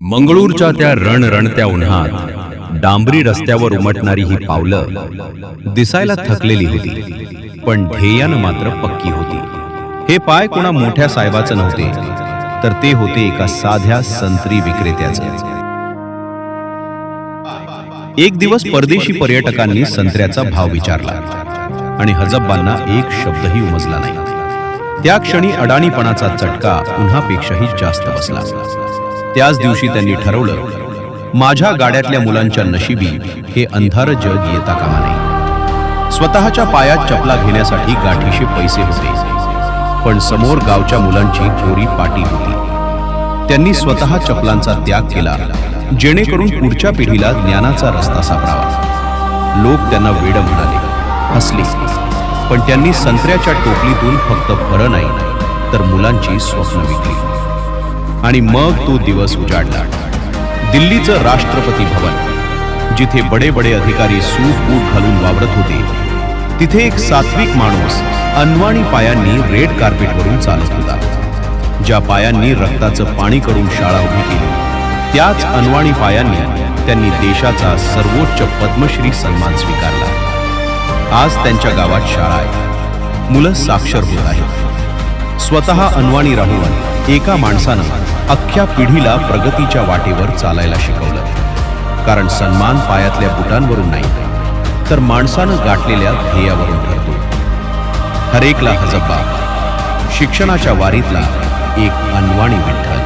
मंगळूरच्या त्या रणरणत्या उन्हात डांबरी रस्त्यावर उमटणारी ही पावलं दिसायला थकलेली होती, पण ध्येयानं मात्र पक्की होती. हे पाय कोणा मोठ्या साहेबाचं नव्हते, तर ते होते एका साध्या संत्री विक्रेत्याचे. एक दिवस परदेशी पर्यटकांनी संत्र्याचा भाव विचारला आणि हजब्बांना एक शब्दही उमजला नाही. त्या क्षणी अडाणीपणाचा चटका उन्हापेक्षाही जास्त बसला. त्याच दिवशी त्यांनी ठरवलं, माझ्या गाड्यातल्या मुलांच्या नशिबी हे अंधार जग येता कामा नये. स्वतःच्या पायात चपला घेण्यासाठी गाठीशी पैसे होते, पण समोर गावच्या मुलांची गोरी पाटी होती. त्यांनी स्वतः चपलांचा त्याग केला, जेणेकरून पुढच्या पिढीला ज्ञानाचा रस्ता सापडावा. लोक त्यांना वेड म्हणाले, हसले, पण त्यांनी संत्र्याच्या टोपलीतून फक्त फळं नाही तर मुलांची स्वप्न विकली. आणि मग तो दिवस उजाडला. दिल्लीचं राष्ट्रपती भवन, जिथे बडे बडे अधिकारी सूट बूट घालून वावरत होते, तिथे एक सात्विक माणूस अनवाणी पायांनी रेड कार्पेटवरून चालत होता. ज्या पायांनी रक्ताचं पाणी करून शाळा उभी केली, त्याच अनवाणी पायांनी त्यांनी देशाचा सर्वोच्च पद्मश्री सन्मान स्वीकारला. आज त्यांच्या गावात शाळा आहे, मुलं साक्षर होत आहेत. स्वतः अनवाणी राहून एका माणसानं अख्ख्या पिढीला प्रगतीच्या वाटेवर चालायला शिकवलं. कारण सन्मान पायातल्या बुटांवरून नाही, तर माणसानं गाठलेल्या ध्येयावरून ठरतो. हरेकला हजब्बा, शिक्षणाच्या वारीतला एक अनवाणी विठ्ठल.